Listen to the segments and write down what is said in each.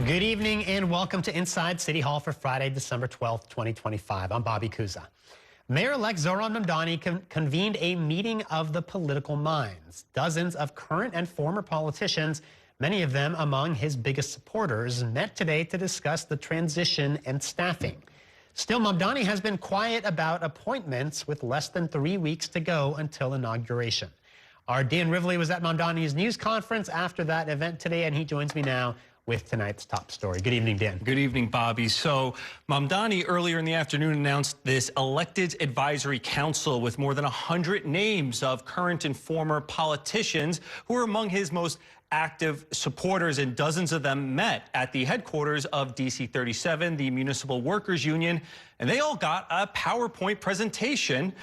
Good evening and welcome to Inside City Hall for Friday, December 12th, 2025. I'm Bobby Kuza. Mayor-elect Zohran Mamdani convened a meeting of the political minds. Dozens of current and former politicians, many of them among his biggest supporters, met today to discuss the transition and staffing. Still, Mamdani has been quiet about appointments with less than 3 weeks to go until inauguration. Our Dan Rivley was at Mamdani's news conference after that event today, and he joins me now with tonight's top story. Good evening, Dan. Good evening, Bobby. So Mamdani earlier in the afternoon announced this elected advisory council with more than 100 names of current and former politicians who are among his most active supporters, and dozens of them met at the headquarters of DC 37, the Municipal Workers Union, and they all got a PowerPoint presentation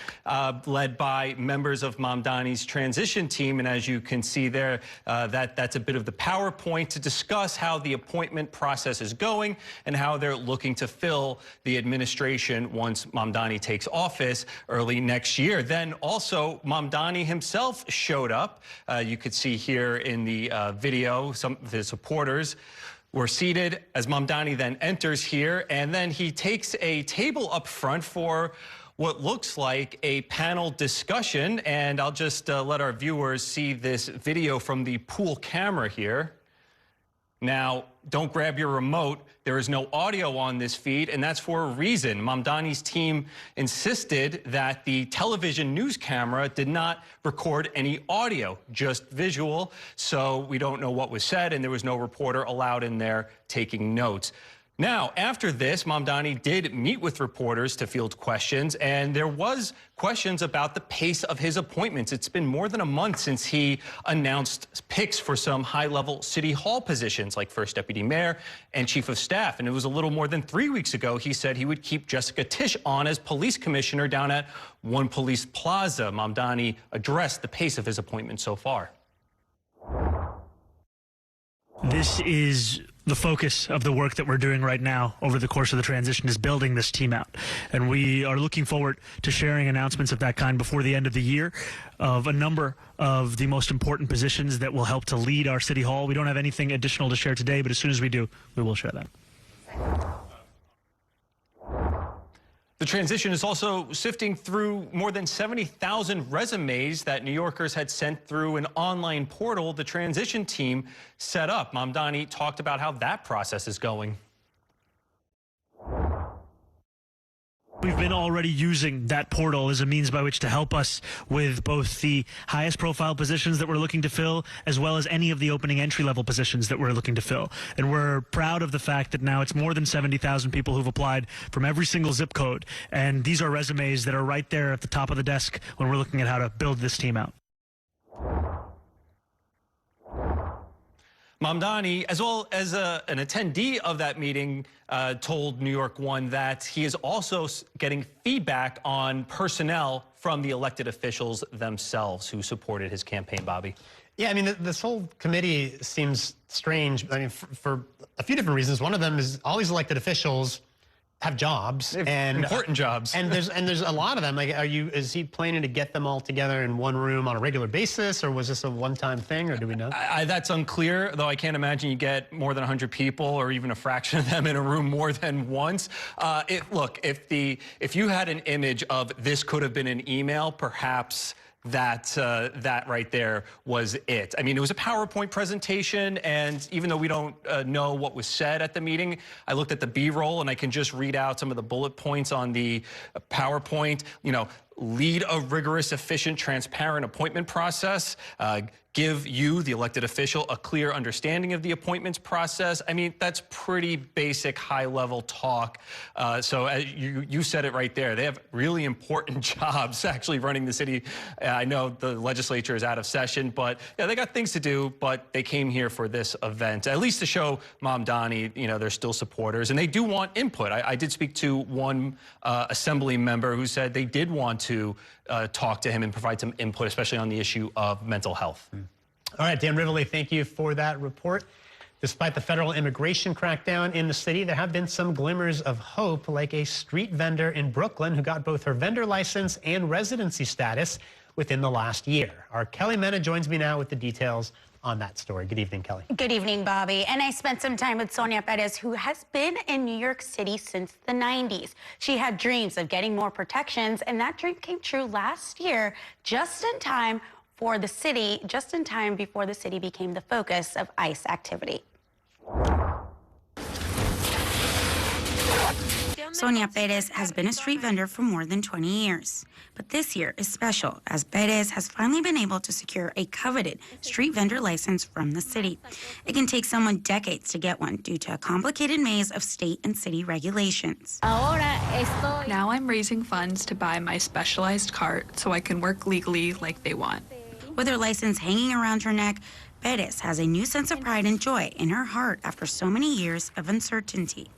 led by members of Mamdani's transition team. And as you can see there, that's a bit of the PowerPoint to discuss how the appointment process is going and how they're looking to fill the administration once Mamdani takes office early next year. Then also Mamdani himself showed up. You could see here in the video, some of his supporters were seated as Mamdani then enters here, and then he takes a table up front for what looks like a panel discussion. And I'll just let our viewers see this video from the pool camera here. Now, don't grab your remote. There is no audio on this feed, and that's for a reason. Mamdani's team insisted that the television news camera did not record any audio, just visual, so we don't know what was said, and there was no reporter allowed in there taking notes. Now, after this, Mamdani did meet with reporters to field questions, and there was questions about the pace of his appointments. It's been more than a month since he announced picks for some high-level city hall positions like first deputy mayor and chief of staff. And it was a little more than 3 weeks ago he said he would keep Jessica Tisch on as police commissioner down at One Police Plaza. Mamdani addressed the pace of his appointment so far. This is the focus of the work that we're doing right now over the course of the transition, is building this team out. And we are looking forward to sharing announcements of that kind before the end of the year of a number of the most important positions that will help to lead our city hall. We don't have anything additional to share today, but as soon as we do, we will share that. The transition is also sifting through more than 70,000 resumes that New Yorkers had sent through an online portal the transition team set up. Mamdani talked about how that process is going. We've been already using that portal as a means by which to help us with both the highest profile positions that we're looking to fill, as well as any of the opening entry-level positions that we're looking to fill. And we're proud of the fact that now it's more than 70,000 people who've applied from every single zip code. And these are resumes that are right there at the top of the desk when we're looking at how to build this team out. Mamdani, as well as an attendee of that meeting, told New York One that he is also getting feedback on personnel from the elected officials themselves who supported his campaign, Bobby. Yeah, I mean, this whole committee seems strange. I mean, for a few different reasons. One of them is all these elected officials have jobs, and important jobs, and there's a lot of them. Like, is he planning to get them all together in one room on a regular basis, or was this a one-time thing, or do we know? That's unclear, though. I can't imagine you get more than 100 people, or even a fraction of them, in a room more than once. Look, if you had an image of this could have been an email, perhaps that right there was it. I mean, it was a PowerPoint presentation, and even though we don't know what was said at the meeting, I looked at the B-roll and I can just read out some of the bullet points on the PowerPoint. You know, lead a rigorous, efficient, transparent appointment process. Give you, the elected official, a clear understanding of the appointments process. I mean, that's pretty basic, high-level talk. So you said it right there. They have really important jobs actually running the city. I know the legislature is out of session, but yeah, they got things to do, but they came here for this event, at least to show Mamdani, you know, they're still supporters, and they do want input. I did speak to one assembly member who said they did want to talk to him and provide some input, especially on the issue of mental health. All right, Dan Rivley, thank you for that report. Despite the federal immigration crackdown in the city, there have been some glimmers of hope, like a street vendor in Brooklyn who got both her vendor license and residency status within the last year. Our Kelly Mena joins me now with the details on that story. Good evening, Kelly. Good evening, Bobby. And I spent some time with Sonia Perez, who has been in New York City since the 90s. She had dreams of getting more protections, and that dream came true last year, just in time before the city became the focus of ICE activity. Sonia Perez has been a street vendor for more than 20 years. But this year is special, as Perez has finally been able to secure a coveted street vendor license from the city. It can take someone decades to get one due to a complicated maze of state and city regulations. Now I'm raising funds to buy my specialized cart so I can work legally like they want. With her license hanging around her neck, Perez has a new sense of pride and joy in her heart after so many years of uncertainty.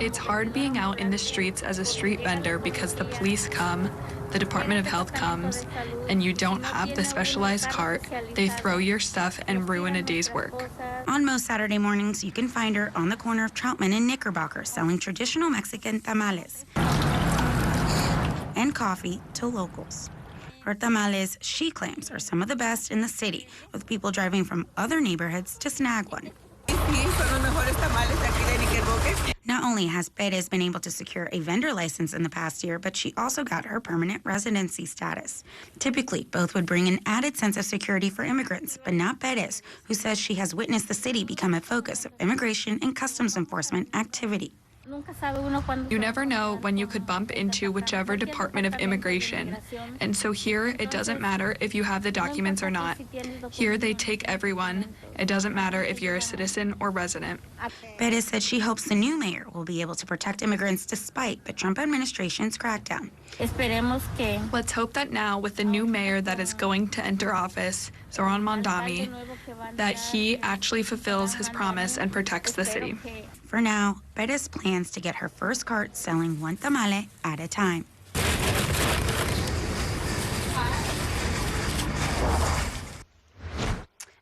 It's hard being out in the streets as a street vendor because the police come, the Department of Health comes, and you don't have the specialized cart. They throw your stuff and ruin a day's work. On most Saturday mornings, you can find her on the corner of Troutman and Knickerbocker selling traditional Mexican tamales and coffee to locals. Her tamales, she claims, are some of the best in the city, with people driving from other neighborhoods to snag one. Not only has Perez been able to secure a vendor license in the past year, but she also got her permanent residency status. Typically, both would bring an added sense of security for immigrants, but not Perez, who says she has witnessed the city become a focus of immigration and customs enforcement activity. You never know when you could bump into whichever Department of Immigration. And so here, it doesn't matter if you have the documents or not. Here, they take everyone. It doesn't matter if you're a citizen or resident. Perez said she hopes the new mayor will be able to protect immigrants despite the Trump administration's crackdown. Let's hope that now, with the new mayor that is going to enter office, Zohran Mamdani, that he actually fulfills his promise and protects the city. For now, Perez plans to get her first cart selling one tamale at a time.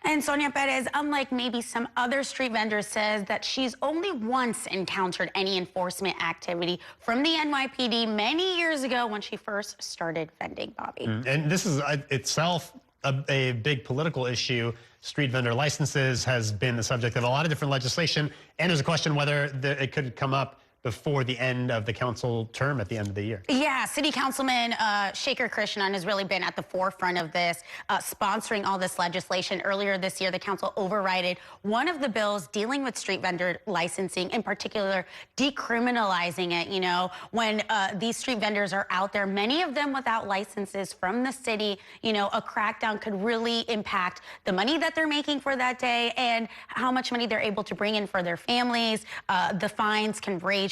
And Sonia Perez, unlike maybe some other street vendors, says that she's only once encountered any enforcement activity from the NYPD many years ago when she first started vending, Bobby. And this is itself a big political issue. Street vendor licenses has been the subject of a lot of different legislation, and there's a question whether it could come up before the end of the council term at the end of the year. Yeah, City Councilman Shaker Krishnan has really been at the forefront of this, sponsoring all this legislation. Earlier this year, the council overrided one of the bills dealing with street vendor licensing, in particular, decriminalizing it. You know, when these street vendors are out there, many of them without licenses from the city, you know, a crackdown could really impact the money that they're making for that day and how much money they're able to bring in for their families. The fines can range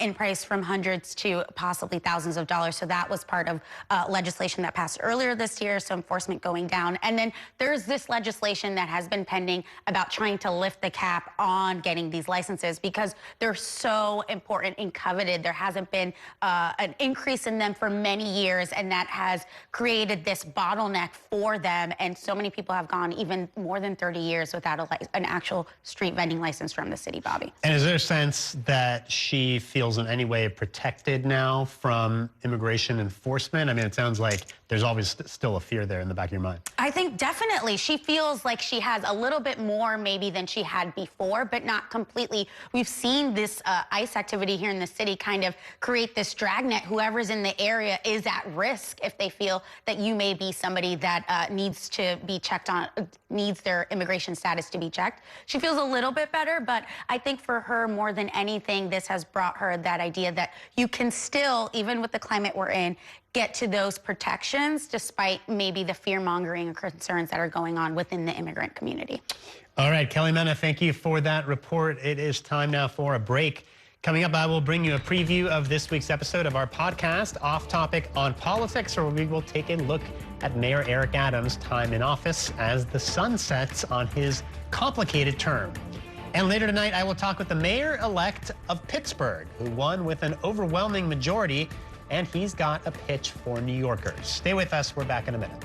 in price from hundreds to possibly thousands of dollars. So that was part of legislation that passed earlier this year, so enforcement going down. And then there's this legislation that has been pending about trying to lift the cap on getting these licenses because they're so important and coveted. There hasn't been an increase in them for many years, and that has created this bottleneck for them. And so many people have gone even more than 30 years without an actual street vending license from the city, Bobby. And is there a sense that she feels in any way protected now from immigration enforcement? I mean, it sounds like there's always still a fear there in the back of your mind. I think definitely she feels like she has a little bit more maybe than she had before, but not completely. We've seen this ICE activity here in the city kind of create this dragnet. Whoever's in the area is at risk if they feel that you may be somebody that needs to be checked on, needs their immigration status to be checked. She feels a little bit better, but I think for her more than anything, this has brought her that idea that you can still, even with the climate we're in, get to those protections despite maybe the fear-mongering and concerns that are going on within the immigrant community. All right, Kelly Mena, thank you for that report. It is time now for a break. Coming up, I will bring you a preview of this week's episode of our podcast, Off Topic on Politics, where we will take a look at Mayor Eric Adams' time in office as the sun sets on his complicated term. And later tonight, I will talk with the mayor-elect of Pittsburgh, who won with an overwhelming majority, and he's got a pitch for New Yorkers. Stay with us. We're back in a minute.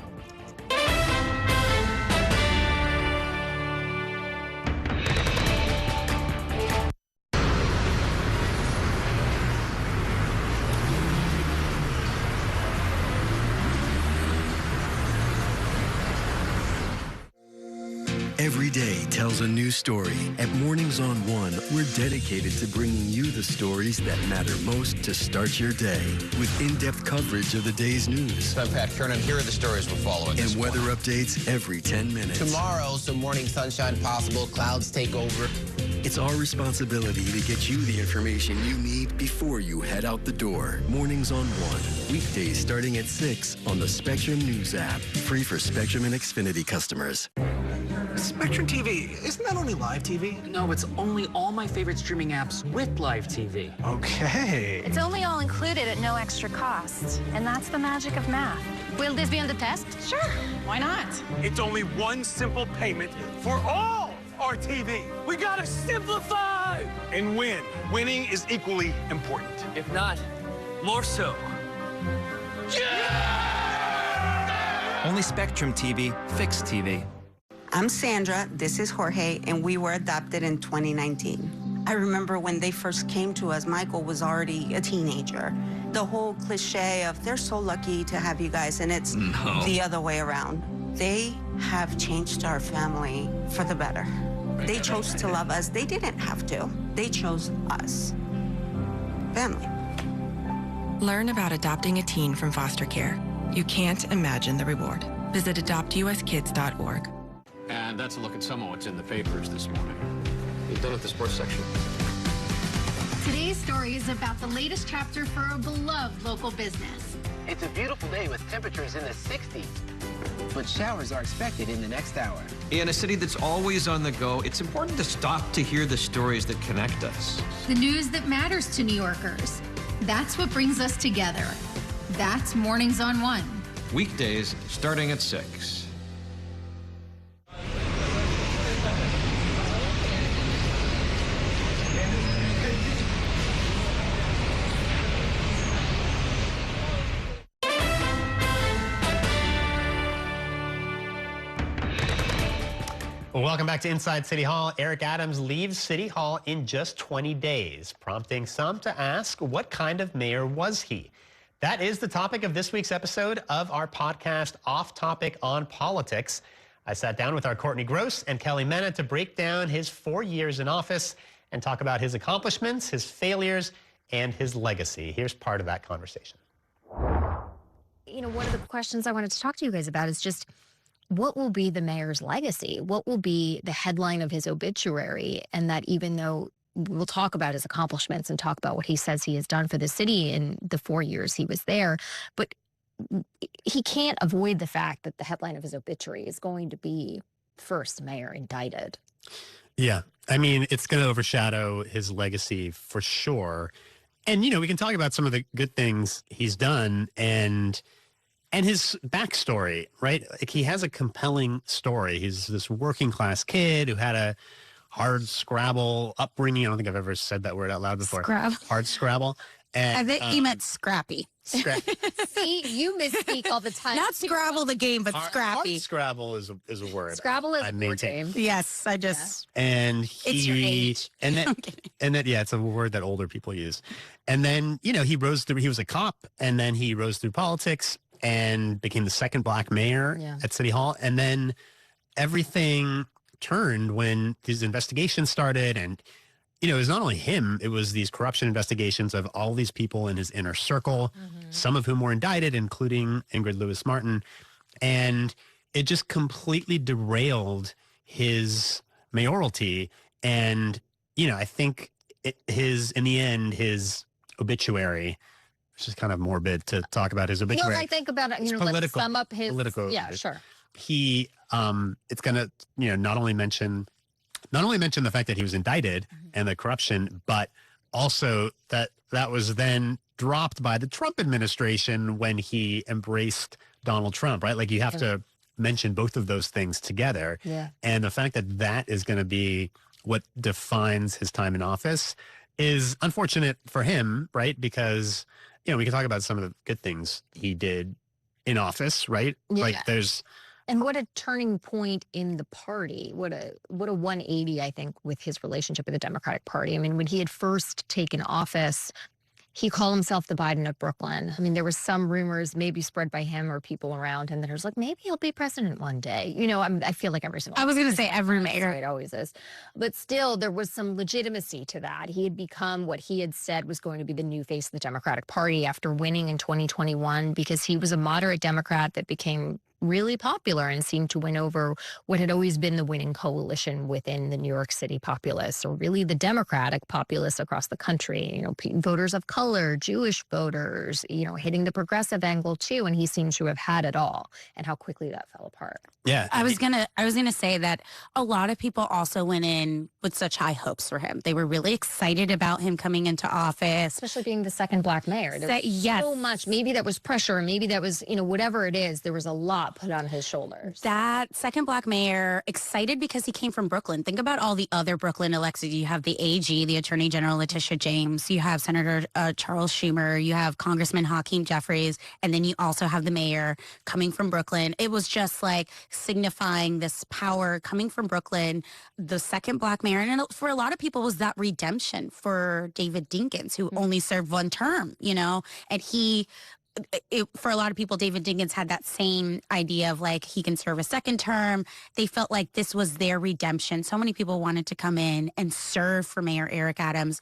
Every day tells a new story. At Mornings on One, we're dedicated to bringing you the stories that matter most to start your day. With in-depth coverage of the day's news. I'm Pat Kernan. Here are the stories we're following. And weather updates every 10 minutes. Tomorrow, some morning sunshine possible. Clouds take over. It's our responsibility to get you the information you need before you head out the door. Mornings on One. Weekdays starting at 6 on the Spectrum News app. Free for Spectrum and Xfinity customers. Spectrum TV, isn't that only live TV? No, it's only all my favorite streaming apps with live TV. Okay. It's only all included at no extra cost. And that's the magic of math. Will this be on the test? Sure, why not? It's only one simple payment for all our TV. We gotta simplify and win. Winning is equally important. If not, more so. Yeah! Only Spectrum TV, fixed TV. I'm Sandra, this is Jorge, and we were adopted in 2019. I remember when they first came to us, Michael was already a teenager. The whole cliche of they're so lucky to have you guys, and it's the other way around. They have changed our family for the better. They chose to love us. They didn't have to. They chose us. Family. Learn about adopting a teen from foster care. You can't imagine the reward. Visit adoptuskids.org. And that's a look at some of what's in the papers this morning. You've done at the sports section. Today's story is about the latest chapter for a beloved local business. It's a beautiful day with temperatures in the 60s, but showers are expected in the next hour. In a city that's always on the go, it's important to stop to hear the stories that connect us. The news that matters to New Yorkers. That's what brings us together. That's Mornings on One. Weekdays starting at 6. Welcome back to Inside City Hall. Eric Adams leaves City Hall in just 20 days, prompting some to ask, what kind of mayor was he? That is the topic of this week's episode of our podcast, Off Topic on Politics. I sat down with our Courtney Gross and Kelly Mena to break down his 4 years in office and talk about his accomplishments, his failures, and his legacy. Here's part of that conversation. You know, one of the questions I wanted to talk to you guys about is just, what will be the mayor's legacy? What will be the headline of his obituary? And that even though we'll talk about his accomplishments and talk about what he says he has done for the city in the 4 years he was there, but he can't avoid the fact that the headline of his obituary is going to be first mayor indicted. Yeah, I mean, it's going to overshadow his legacy for sure. And, you know, we can talk about some of the good things he's done and his backstory, right? Like, he has a compelling story. He's this working class kid who had a hard Scrabble upbringing. I don't think I've ever said that word out loud before. Scrabble. Hard Scrabble. And, I think you meant scrappy. See, you misspeak all the time. Not Scrabble the game, but scrappy. Hard Scrabble is a word. Scrabble is I a word maintain. game. Yes, I just. Yeah. And it's your age. And that, yeah, it's a word that older people use. And then, you know, he rose through. He was a cop, and then he rose through politics and became the second black mayor at City Hall. And then everything turned when these investigations started. And, you know, it was not only him, it was these corruption investigations of all these people in his inner circle, some of whom were indicted, including Ingrid Lewis Martin. And it just completely derailed his mayoralty. And, you know, I think in the end, his obituary, it's just kind of morbid to talk about his obituary. Well, I think about it, you know, let's sum up his, yeah, sure. He, it's going to, you know, not only mention the fact that he was indicted and the corruption, but also that was then dropped by the Trump administration when he embraced Donald Trump, right? Like, you have to mention both of those things together. Yeah. And the fact that is going to be what defines his time in office is unfortunate for him, right? Because, you know, we can talk about some of the good things he did in office, right? Yeah. Like, there's... And what a turning point in the party. What a 180, I think, with his relationship with the Democratic Party. I mean, when he had first taken office, he called himself the Biden of Brooklyn. I mean, there was some rumors maybe spread by him or people around him that was like, maybe he'll be president one day. You know, I feel like every single. I was going to say every mayor. It always is. But still, there was some legitimacy to that. He had become what he had said was going to be the new face of the Democratic Party after winning in 2021, because he was a moderate Democrat that became really popular and seemed to win over what had always been the winning coalition within the New York City populace, or really the Democratic populace across the country. You know, voters of color, Jewish voters, you know, hitting the progressive angle too. And he seems to have had it all, and how quickly that fell apart. Yeah. I was gonna say that a lot of people also went in with such high hopes for him. They were really excited about him coming into office. Especially being the second Black mayor. There was so much. Maybe that was pressure. Maybe that was, you know, whatever it is, there was a lot put on his shoulders. That second Black mayor, excited because he came from Brooklyn. Think about all the other Brooklyn elected. You have the AG, the Attorney General Letitia James. You have Senator Charles Schumer. You have Congressman Hakeem Jeffries. And then you also have the mayor coming from Brooklyn. It was just like signifying this power coming from Brooklyn, the second Black mayor. And for a lot of people, was that redemption for David Dinkins, who only served one term, you know, and for a lot of people, David Dinkins had that same idea of like, he can serve a second term. They felt like this was their redemption. So many people wanted to come in and serve for Mayor Eric Adams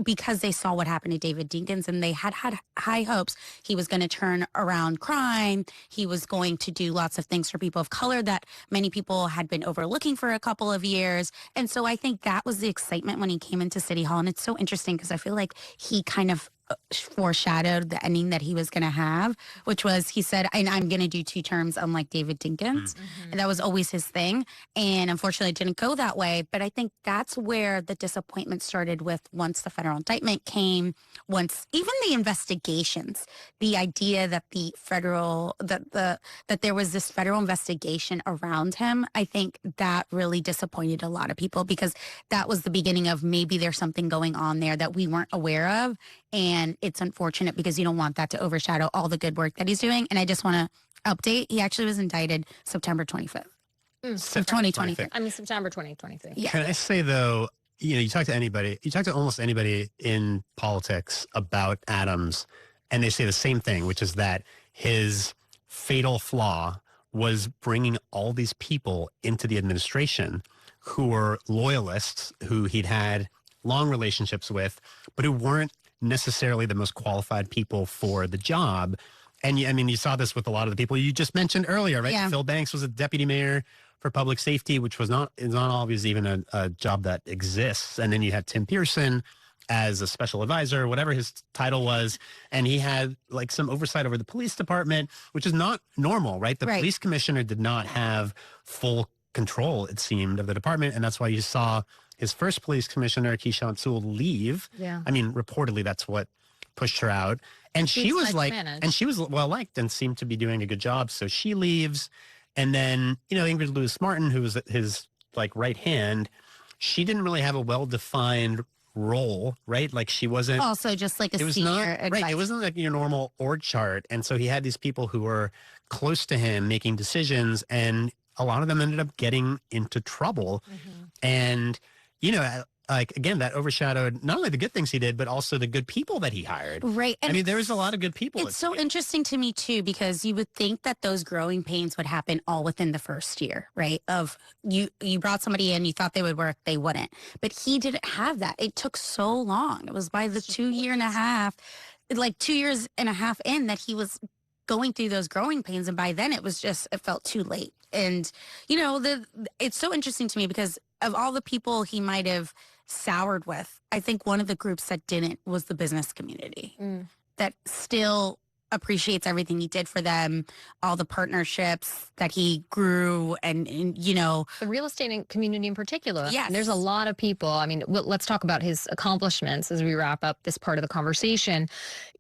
because they saw what happened to David Dinkins, and they had high hopes. He was going to turn around crime. He was going to do lots of things for people of color that many people had been overlooking for a couple of years. And so I think that was the excitement when he came into City Hall. And it's so interesting because I feel like he kind of foreshadowed the ending that he was going to have, which was, he said, and I'm going to do 2 terms unlike David Dinkins. And that was always his thing. And unfortunately, it didn't go that way. But I think that's where the disappointment started with once the federal indictment came, once even the investigations, the idea that that there was this federal investigation around him. I think that really disappointed a lot of people, because that was the beginning of maybe there's something going on there that we weren't aware of. And it's unfortunate because you don't want that to overshadow all the good work that he's doing. And I just want to update, he actually was indicted September 25th of 2023. I mean, September 2023. Yeah. Can I say, though, you know, you talk to almost anybody in politics about Adams, and they say the same thing, which is that his fatal flaw was bringing all these people into the administration who were loyalists, who he'd had long relationships with, but who weren't necessarily the most qualified people for the job. And I mean, you saw this with a lot of the people you just mentioned earlier, right? Yeah. Phil Banks was a deputy mayor for public safety, which is not always even a job that exists. And then you had Tim Pearson as a special advisor, whatever his title was. And he had like some oversight over the police department, which is not normal, right? The police commissioner did not have full control, it seemed, of the department. And that's why you saw his first police commissioner, Keyshawn Sewell, leave. Yeah. I mean, reportedly, that's what pushed her out. And she was well liked and seemed to be doing a good job. So she leaves. And then, you know, Ingrid Lewis Martin, who was his like right hand, she didn't really have a well-defined role, right? Like she wasn't also just like a senior advisor. Right. It wasn't like your normal org chart. And so he had these people who were close to him making decisions, and a lot of them ended up getting into trouble. And, you know, like, again, that overshadowed not only the good things he did, but also the good people that he hired. Right. And I mean, there was a lot of good people. It's so interesting to me, too, because you would think that those growing pains would happen all within the first year, right? Of you brought somebody in, you thought they would work, they wouldn't. But he didn't have that. It took so long. It was by the 2 year and a half, like 2 years and a half in, that he was going through those growing pains. And by then it felt too late. And, you know, it's so interesting to me because of all the people he might have soured with, I think one of the groups that didn't was the business community that still appreciates everything he did for them, all the partnerships that he grew, and you know, the real estate community in particular. Yes. And there's a lot of people. I mean, let's talk about his accomplishments as we wrap up this part of the conversation.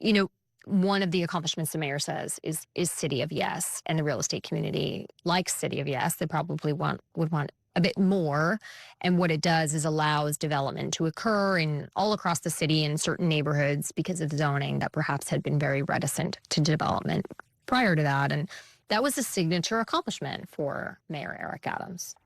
You know, one of the accomplishments the mayor says is City of Yes, and the real estate community likes City of Yes. They probably would want a bit more. And what it does is allows development to occur in all across the city in certain neighborhoods because of zoning that perhaps had been very reticent to development prior to that. And that was a signature accomplishment for Mayor Eric Adams.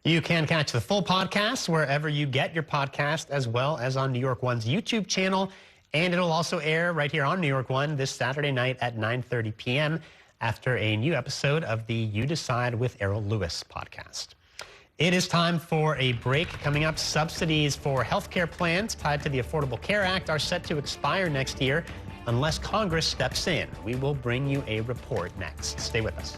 You can catch the full podcast wherever you get your podcast, as well as on New York One's YouTube channel. And it'll also air right here on New York One this Saturday night at 9:30 p.m. after a new episode of the You Decide with Errol Lewis podcast. It is time for a break. Coming up, subsidies for healthcare plans tied to the Affordable Care Act are set to expire next year unless Congress steps in. We will bring you a report next. Stay with us.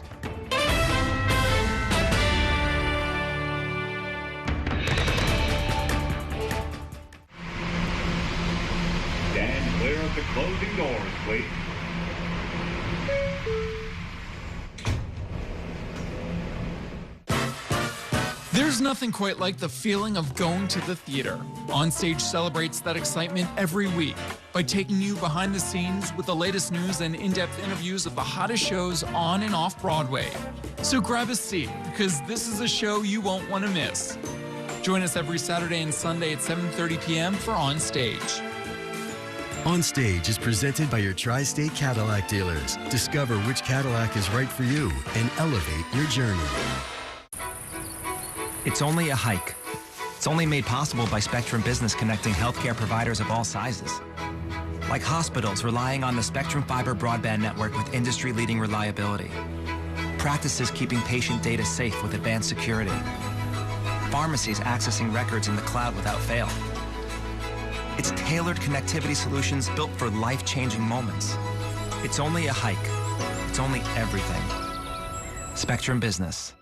Stand clear of the closing doors, please. There's nothing quite like the feeling of going to the theater. Onstage celebrates that excitement every week by taking you behind the scenes with the latest news and in-depth interviews of the hottest shows on and off Broadway. So grab a seat, because this is a show you won't want to miss. Join us every Saturday and Sunday at 7:30 p.m. for Onstage. Onstage is presented by your Tri-State Cadillac dealers. Discover which Cadillac is right for you and elevate your journey. It's only a hike. It's only made possible by Spectrum Business connecting healthcare providers of all sizes. Like hospitals relying on the Spectrum Fiber broadband network with industry-leading reliability. Practices keeping patient data safe with advanced security. Pharmacies accessing records in the cloud without fail. It's tailored connectivity solutions built for life-changing moments. It's only a hike. It's only everything. Spectrum Business.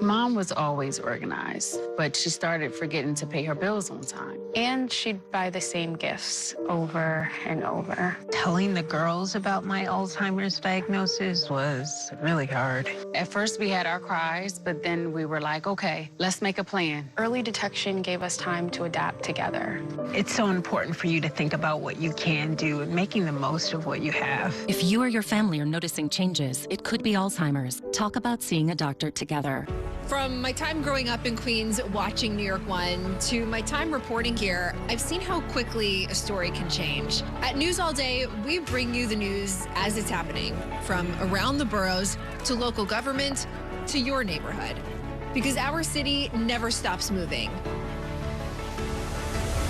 Mom was always organized, but she started forgetting to pay her bills on time. And she'd buy the same gifts over and over. Telling the girls about my Alzheimer's diagnosis was really hard. At first, we had our cries, but then we were like, okay, let's make a plan. Early detection gave us time to adapt together. It's so important for you to think about what you can do and making the most of what you have. If you or your family are noticing changes, it could be Alzheimer's. Talk about seeing a doctor together. From my time growing up in Queens watching New York One to my time reporting here, I've seen how quickly a story can change. At News All Day, we bring you the news as it's happening, from around the boroughs to local government to your neighborhood, because our city never stops moving.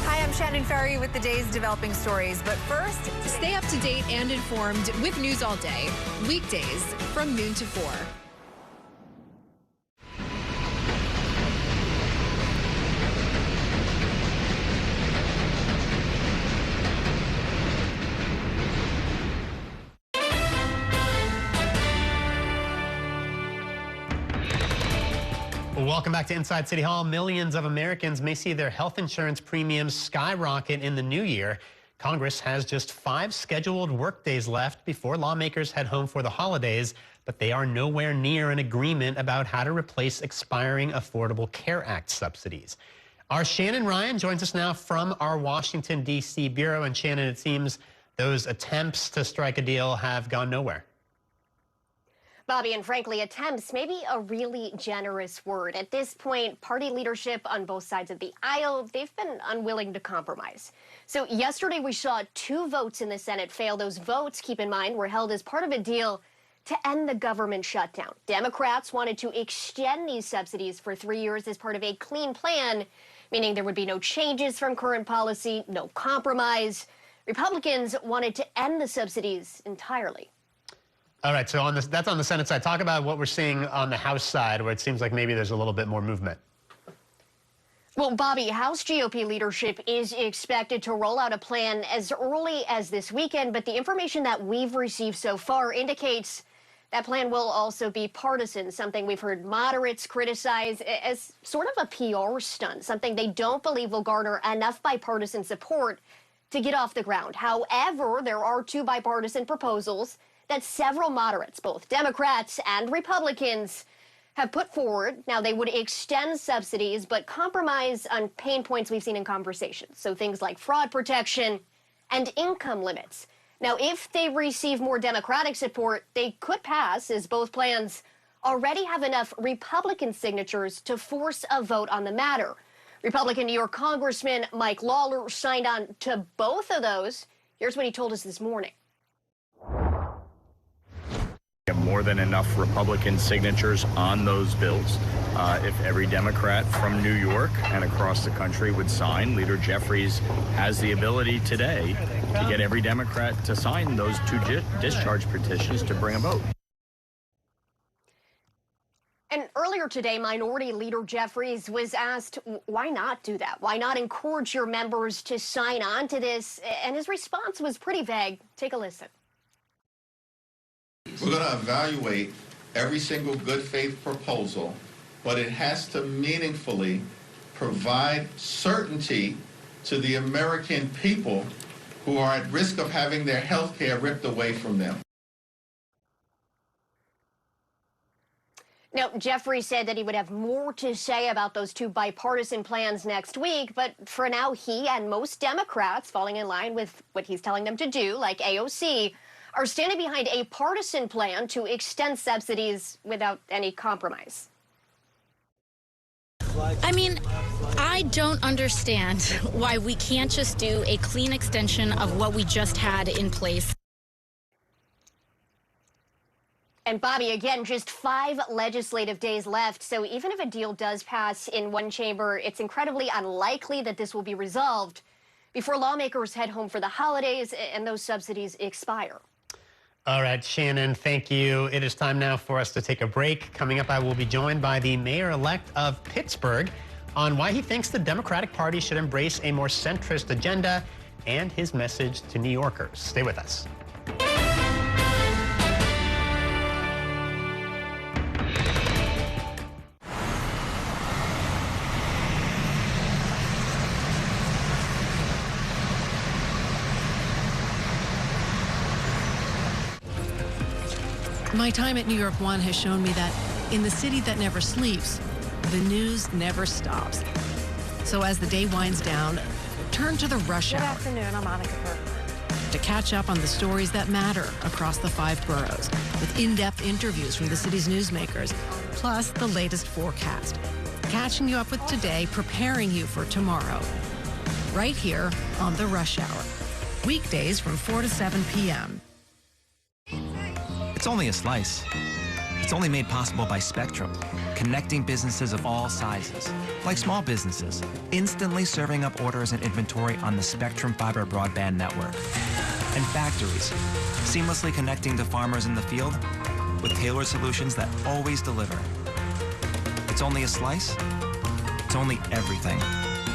Hi, I'm Shannon Ferry with the day's developing stories, but first, stay up to date and informed with News All Day, weekdays from noon to 4. Welcome back to Inside City Hall. Millions of Americans may see their health insurance premiums skyrocket in the new year. Congress has just 5 scheduled workdays left before lawmakers head home for the holidays, but they are nowhere near an agreement about how to replace expiring Affordable Care Act subsidies. Our Shannon Ryan joins us now from our Washington, D.C. bureau. And Shannon, it seems those attempts to strike a deal have gone nowhere. Bobby, and frankly, attempts may be a really generous word. At this point, party leadership on both sides of the aisle, they've been unwilling to compromise. So yesterday we saw 2 votes in the Senate fail. Those votes, keep in mind, were held as part of a deal to end the government shutdown. Democrats wanted to extend these subsidies for 3 years as part of a clean plan, meaning there would be no changes from current policy, no compromise. Republicans wanted to end the subsidies entirely. All right, so that's on the Senate side. Talk about what we're seeing on the House side, where it seems like maybe there's a little bit more movement. Well, Bobby, House GOP leadership is expected to roll out a plan as early as this weekend, but the information that we've received so far indicates that plan will also be partisan, something we've heard moderates criticize as sort of a PR stunt, something they don't believe will garner enough bipartisan support to get off the ground. However, there are 2 bipartisan proposals that several moderates, both Democrats and Republicans, have put forward. Now, they would extend subsidies, but compromise on pain points we've seen in conversations. So things like fraud protection and income limits. Now, if they receive more Democratic support, they could pass, as both plans already have enough Republican signatures to force a vote on the matter. Republican New York Congressman Mike Lawler signed on to both of those. Here's what he told us this morning. More than enough Republican signatures on those bills if every Democrat from New York and across the country would sign. Leader Jeffries has the ability today to get every Democrat to sign those 2 discharge petitions to bring a vote. And earlier today, Minority Leader Jeffries was asked, why not do that? Why not encourage your members to sign on to this? And his response was pretty vague. Take a listen. We're going to evaluate every single good faith proposal, but it has to meaningfully provide certainty to the American people who are at risk of having their health care ripped away from them. Now, Jeffrey said that he would have more to say about those 2 bipartisan plans next week, but for now, he and most Democrats, falling in line with what he's telling them to do, like AOC, are standing behind a partisan plan to extend subsidies without any compromise. I mean, I don't understand why we can't just do a clean extension of what we just had in place. And Bobby, again, just 5 legislative days left. So even if a deal does pass in one chamber, it's incredibly unlikely that this will be resolved before lawmakers head home for the holidays and those subsidies expire. All right, Shannon, thank you. It is time now for us to take a break. Coming up, I will be joined by the mayor-elect of Pittsburgh on why he thinks the Democratic Party should embrace a more centrist agenda and his message to New Yorkers. Stay with us. My time at New York One has shown me that in the city that never sleeps, the news never stops. So as the day winds down, turn to the rush hour. Good afternoon, I'm Monica Burke. To catch up on the stories that matter across the 5 boroughs, with in-depth interviews from the city's newsmakers, plus the latest forecast. Catching you up with today, preparing you for tomorrow. Right here on the Rush Hour. Weekdays from 4 to 7 p.m. It's only a slice. It's only made possible by Spectrum, connecting businesses of all sizes, like small businesses, instantly serving up orders and inventory on the Spectrum Fiber broadband network. And factories, seamlessly connecting to farmers in the field with tailored solutions that always deliver. It's only a slice. It's only everything.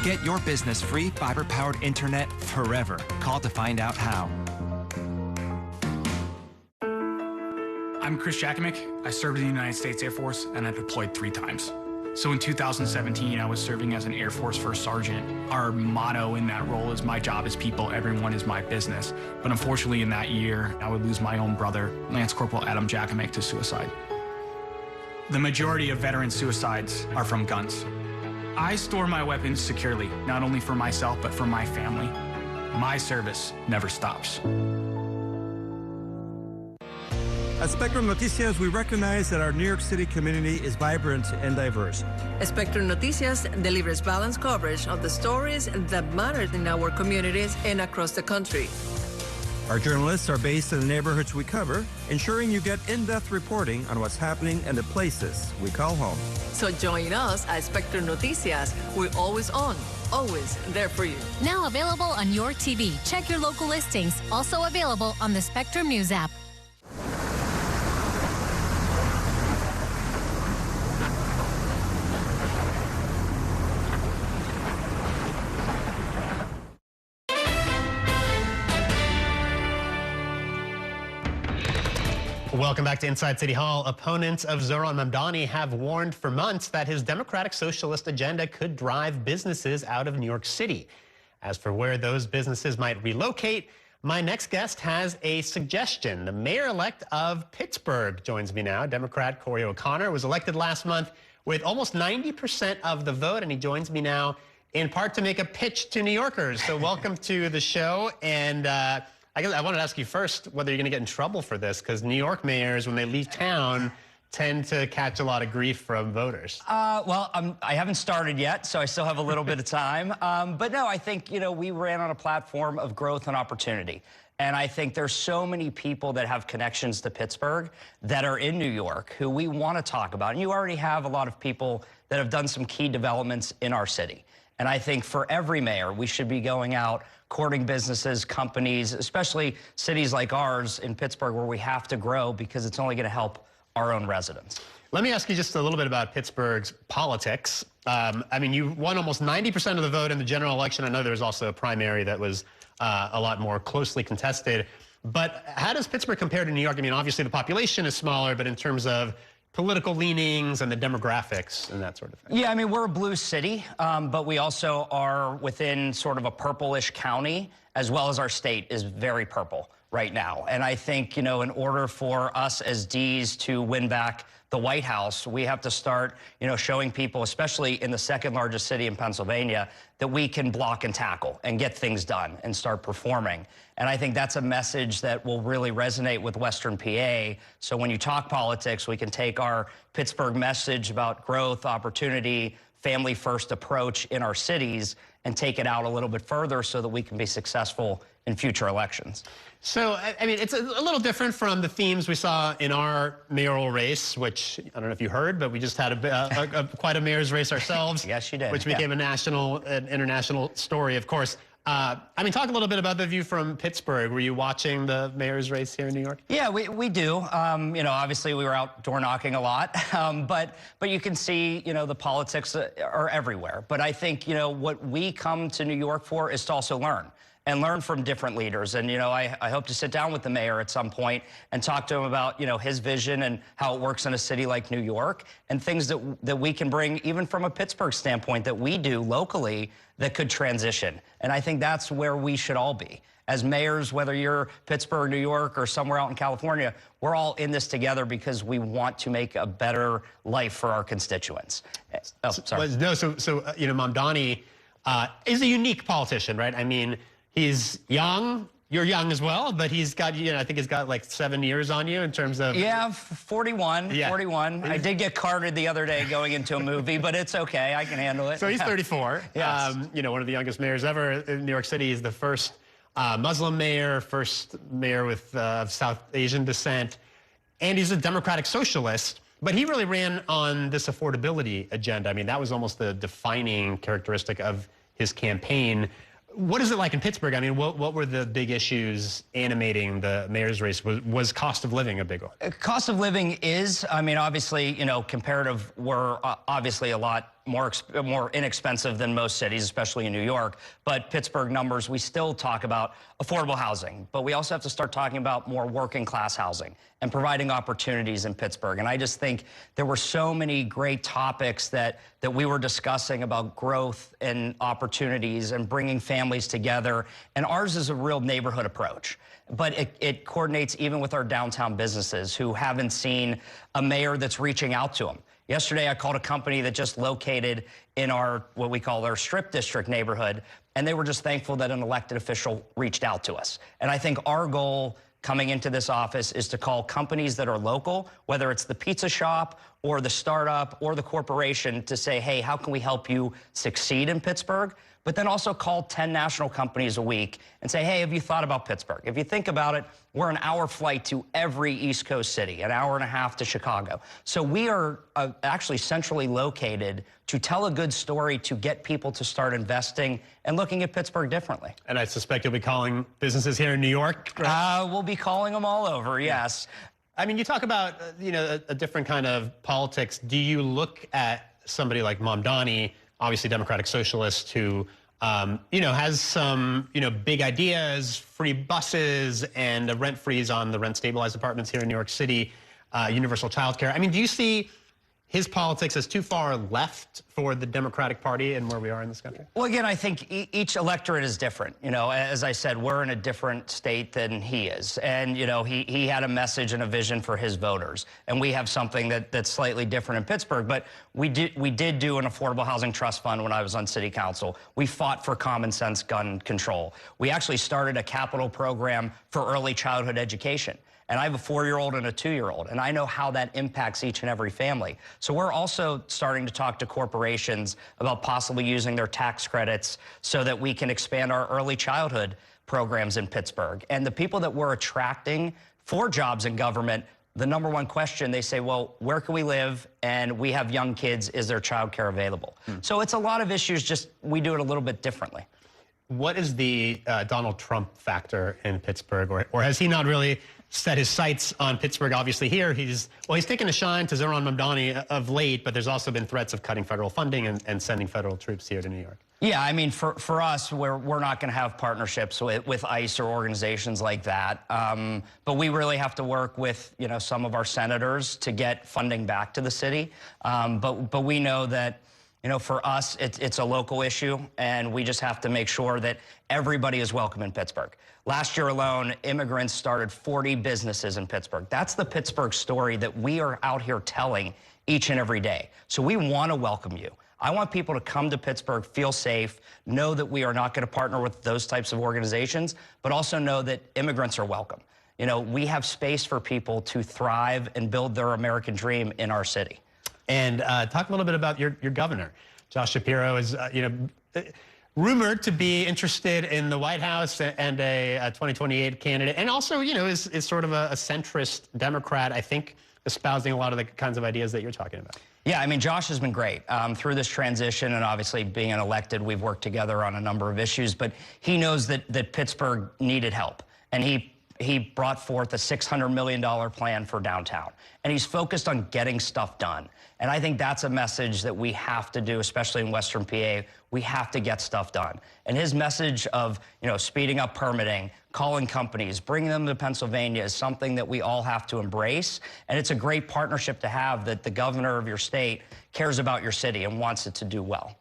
Get your business free fiber-powered internet forever. Call to find out how. I'm Chris Jakovic. I served in the United States Air Force and I deployed 3 times. So in 2017, I was serving as an Air Force First Sergeant. Our motto in that role is, my job is people, everyone is my business. But unfortunately in that year, I would lose my own brother, Lance Corporal Adam Jakovic, to suicide. The majority of veteran suicides are from guns. I store my weapons securely, not only for myself, but for my family. My service never stops. At Spectrum Noticias, we recognize that our New York City community is vibrant and diverse. Spectrum Noticias delivers balanced coverage of the stories that matter in our communities and across the country. Our journalists are based in the neighborhoods we cover, ensuring you get in-depth reporting on what's happening in the places we call home. So join us at Spectrum Noticias. We're always on, always there for you. Now available on your TV. Check your local listings. Also available on the Spectrum News app. Welcome back to Inside City Hall. Opponents of Zohran Mamdani have warned for months that his democratic socialist agenda could drive businesses out of New York City. As for where those businesses might relocate, my next guest has a suggestion. The mayor-elect of Pittsburgh joins me now. Democrat Corey O'Connor was elected last month with almost 90% of the vote, and he joins me now in part to make a pitch to New Yorkers. So welcome to the show. And I guess I wanted to ask you first whether you're going to get in trouble for this, because New York mayors, when they leave town, tend to catch a lot of grief from voters? Well, I haven't started yet, so I still have a little bit of time. But no, I think, we ran on a platform of growth and opportunity. And I think there's so many people that have connections to Pittsburgh that are in New York who we want to talk about. And you already have a lot of people that have done some key developments in our city. And I think for every mayor, we should be going out, courting businesses, companies, especially cities like ours in Pittsburgh where we have to grow because it's only going to help our own residents. Let me ask you just a little bit about Pittsburgh's politics. I mean, you won almost 90% of the vote in the general election. I know there was also a primary that was a lot more closely contested. But how does Pittsburgh compare to New York? I mean, obviously the population is smaller, but in terms of political leanings and the demographics and that sort of thing. Yeah, I mean, we're a blue city, but we also are within sort of a purplish county, as well as our state is very purple right now. And I think, in order for us as Ds to win back the White House, we have to start, showing people, especially in the second largest city in Pennsylvania, that we can block and tackle and get things done and start performing. And I think that's a message that will really resonate with Western PA. So when you talk politics, we can take our Pittsburgh message about growth, opportunity, family-first approach in our cities and take it out a little bit further so that we can be successful in future elections. So, I mean, it's a little different from the themes we saw in our mayoral race, which, I don't know if you heard, but we just had quite a mayor's race ourselves. Yes, you did. Which became a national and international story, of course. I mean, talk a little bit about the view from Pittsburgh. Were you watching the mayor's race here in New York? Yeah, we do. Obviously we were out door knocking a lot, but you can see, the politics are everywhere. But I think, what we come to New York for is to also learn from different leaders. And, I hope to sit down with the mayor at some point and talk to him about, his vision and how it works in a city like New York and things that we can bring even from a Pittsburgh standpoint that we do locally that could transition. And I think that's where we should all be. As mayors, whether you're Pittsburgh, New York, or somewhere out in California, we're all in this together because we want to make a better life for our constituents. Oh, sorry. No, so Mamdani is a unique politician, right? I mean, he's young. You're young as well, but he's got, I think he's got like 7 years on you in terms of... Yeah, 41. Yeah. 41. I did get carded the other day going into a movie, but it's okay. I can handle it. So he's 34. Yes. One of the youngest mayors ever in New York City. He's the first Muslim mayor, first mayor with South Asian descent, and he's a democratic socialist. But he really ran on this affordability agenda. I mean, that was almost the defining characteristic of his campaign. What is it like in Pittsburgh? I mean, what were the big issues animating the mayor's race? Was cost of living a big one? Cost of living is, I mean, obviously, comparative, we're obviously a lot more inexpensive than most cities, especially in New York. But Pittsburgh numbers, we still talk about affordable housing, but we also have to start talking about more working class housing and providing opportunities in Pittsburgh. And I just think there were so many great topics that we were discussing about growth and opportunities and bringing families together. And ours is a real neighborhood approach. But it coordinates even with our downtown businesses who haven't seen a mayor that's reaching out to them. Yesterday, I called a company that just located in our, what we call our Strip District neighborhood, and they were just thankful that an elected official reached out to us. And I think our goal coming into this office is to call companies that are local, whether it's the pizza shop or the startup or the corporation, to say, hey, how can we help you succeed in Pittsburgh? But then also call 10 national companies a week and say, hey, have you thought about Pittsburgh? If you think about it, we're an hour flight to every East Coast city, an hour and a half to Chicago. So we are actually centrally located to tell a good story, to get people to start investing and looking at Pittsburgh differently. And I suspect you'll be calling businesses here in New York, right? We'll be calling them all over, yes. I mean, you talk about, a different kind of politics. Do you look at somebody like Mamdani, obviously Democratic Socialist, who, has some, big ideas, free buses and a rent freeze on the rent-stabilized apartments here in New York City, universal child care. I mean, do you see his politics as too far left for the Democratic Party and where we are in this country? Well, again, I think each electorate is different. As I said, we're in a different state than he is. And, he had a message and a vision for his voters. And we have something that's slightly different in Pittsburgh. But we did do an affordable housing trust fund when I was on city council. We fought for common sense gun control. We actually started a capital program for early childhood education. and I have a 4-year-old and a 2-year-old, and I know how that impacts each and every family. So we're also starting to talk to corporations about possibly using their tax credits so that we can expand our early childhood programs in Pittsburgh. And the people that we're attracting for jobs in government, the number one question, they say, well, where can we live? And we have young kids, is there childcare available? So it's a lot of issues, just we do it a little bit differently. What is the Donald Trump factor in Pittsburgh, or has he not really set his sights on Pittsburgh? Obviously here, he's taken a shine to Zohran Mamdani of late, but there's also been threats of cutting federal funding and sending federal troops here to New York. Yeah, I mean, for us, we're not going to have partnerships with ICE or organizations like that. But we really have to work with, some of our senators to get funding back to the city. But we know that, for us, it's a local issue, and we just have to make sure that everybody is welcome in Pittsburgh. Last year alone, immigrants started 40 businesses in Pittsburgh. That's the Pittsburgh story that we are out here telling each and every day. So we want to welcome you. I want people to come to Pittsburgh, feel safe, know that we are not going to partner with those types of organizations, but also know that immigrants are welcome. We have space for people to thrive and build their American dream in our city. And talk a little bit about your governor. Josh Shapiro is, rumored to be interested in the White House and a 2028 candidate, and also, is sort of a centrist Democrat, I think, espousing a lot of the kinds of ideas that you're talking about. Yeah, I mean, Josh has been great through this transition, and obviously being elected, we've worked together on a number of issues, but he knows that Pittsburgh needed help, and he brought forth a $600 million plan for downtown, and he's focused on getting stuff done. And I think that's a message that we have to do, especially in Western PA. We have to get stuff done. And his message of, speeding up permitting, calling companies, bringing them to Pennsylvania is something that we all have to embrace. And it's a great partnership to have, that the governor of your state cares about your city and wants it to do well.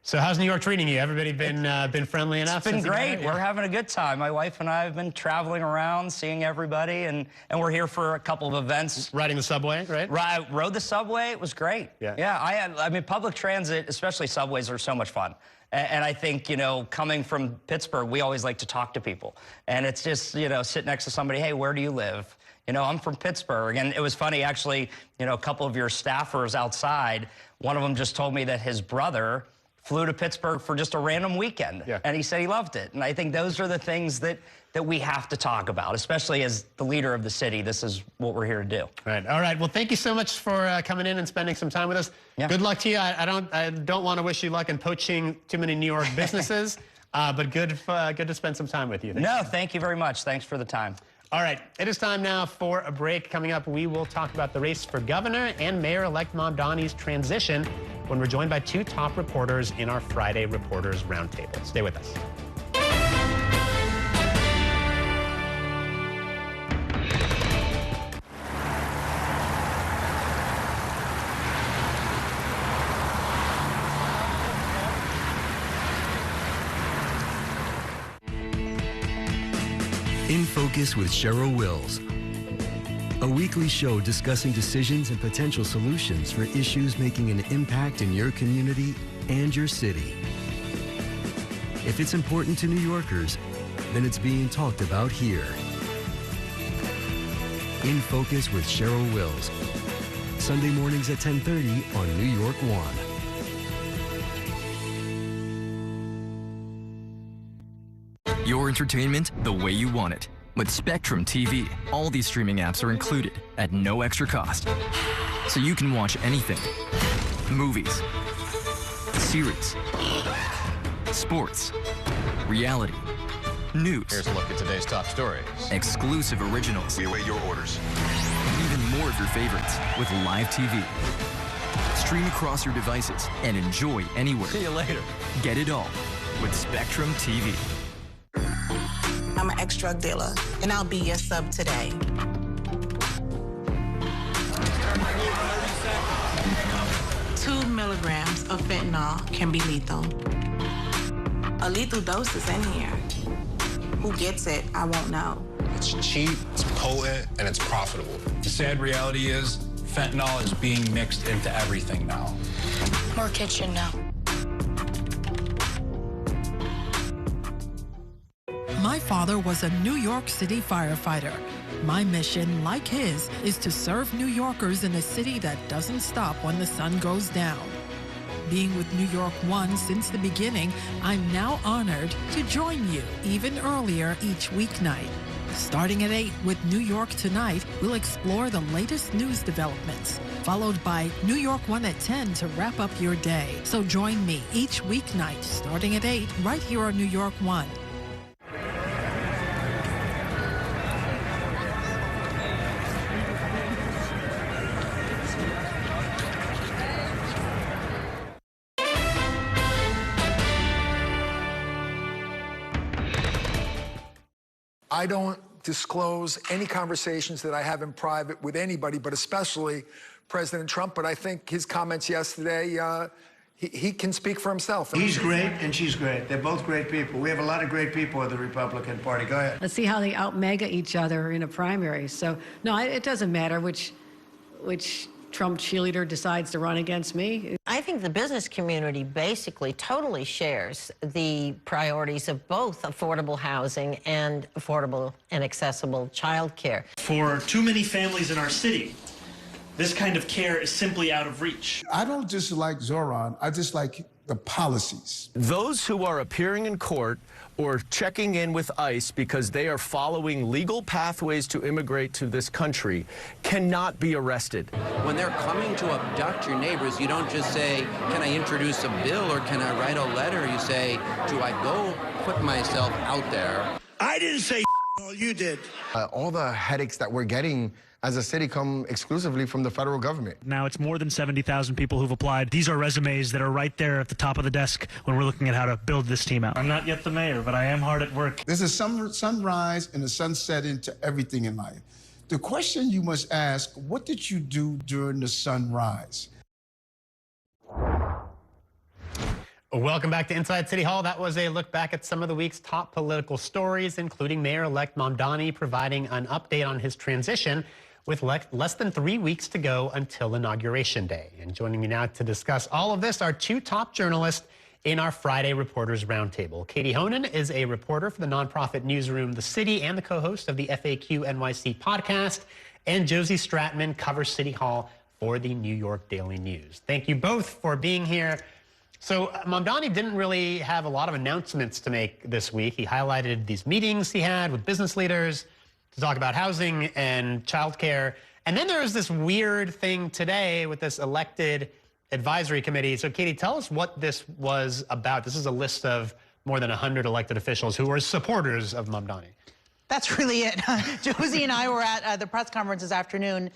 So how's New York treating you? Everybody been friendly enough? It's been great. We're having a good time. My wife and I have been traveling around, seeing everybody, and we're here for a couple of events. Riding the subway, right? Rode the subway. It was great. Yeah. I mean, public transit, especially subways, are so much fun. And I think, coming from Pittsburgh, we always like to talk to people. And it's just, sit next to somebody, hey, where do you live? I'm from Pittsburgh. And it was funny, actually, a couple of your staffers outside, one of them just told me that his brother flew to Pittsburgh for just a random weekend. And he said he loved it. And I think those are the things that we have to talk about, especially as the leader of the city. This is what we're here to do. Right. All right. Well, thank you so much for coming in and spending some time with us. Yeah. Good luck to you. I don't want to wish you luck in poaching too many New York businesses, but good to spend some time with you. Thank you very much. Thanks for the time. All right, it is time now for a break. Coming up, we will talk about the race for governor and Mayor-elect Mamdani's transition when we're joined by two top reporters in our Friday Reporters Roundtable. Stay with us. In Focus with Cheryl Wills, a weekly show discussing decisions and potential solutions for issues making an impact in your community and your city. If it's important to New Yorkers, then it's being talked about here. In Focus with Cheryl Wills, Sunday mornings at 10:30 on New York One. Your entertainment the way you want it. With Spectrum TV, all these streaming apps are included at no extra cost. So you can watch anything. Movies, series, sports, reality, news. Here's a look at today's top stories. Exclusive originals. We await your orders. And even more of your favorites with live TV. Stream across your devices and enjoy anywhere. See you later. Get it all with Spectrum TV. I'm an ex-drug dealer, and I'll be your sub today. Two milligrams of fentanyl can be lethal. A lethal dose is in here. Who gets it, I won't know. It's cheap, it's potent, and it's profitable. The sad reality is fentanyl is being mixed into everything now. More kitchen now. My father was a New York City firefighter. My mission, like his, is to serve New Yorkers in a city that doesn't stop when the sun goes down. Being with New York One since the beginning, I'm now honored to join you even earlier each weeknight. Starting at 8 with New York Tonight, we'll explore the latest news developments, followed by New York One at 10 to wrap up your day. So join me each weeknight starting at 8 right here on New York One. I don't disclose any conversations that I have in private with anybody, but especially President Trump. But I think his comments yesterday, he can speak for himself. He's great and she's great. They're both great people. We have a lot of great people in the Republican Party. Go ahead. Let's see how they out-mega each other in a primary. So, no, it doesn't matter which Trump cheerleader decides to run against me. I think the business community basically totally shares the priorities of both affordable housing and affordable and accessible child care. For too many families in our city, this kind of care is simply out of reach. I don't just like Zohran. I just like the policies. Those who are appearing in court or checking in with ICE because they are following legal pathways to immigrate to this country cannot be arrested. When they're coming to abduct your neighbors, you don't just say, can I introduce a bill or can I write a letter? You say, do I go put myself out there? I didn't say all you did. All the headaches that we're getting as a city come exclusively from the federal government. Now it's more than 70,000 people who've applied. These are resumes that are right there at the top of the desk when we're looking at how to build this team out. I'm not yet the mayor, but I am hard at work. There's a sunrise and a sunset into everything in life. The question you must ask, what did you do during the sunrise? Welcome back to Inside City Hall. That was a look back at some of the week's top political stories, including Mayor-elect Mamdani providing an update on his transition with less than 3 weeks to go until Inauguration Day. And joining me now to discuss all of this are two top journalists in our Friday Reporters Roundtable. Katie Honan is a reporter for the nonprofit newsroom The City and the co-host of the FAQ NYC podcast. And Josie Stratman covers City Hall for the New York Daily News. Thank you both for being here. So Mamdani didn't really have a lot of announcements to make this week. He highlighted these meetings he had with business leaders to talk about housing and childcare. And then there was this weird thing today with this elected advisory committee. So Katie, tell us what this was about. This is a list of more than 100 elected officials who are supporters of Mamdani. That's really it. Josie and I were at the press conference this afternoon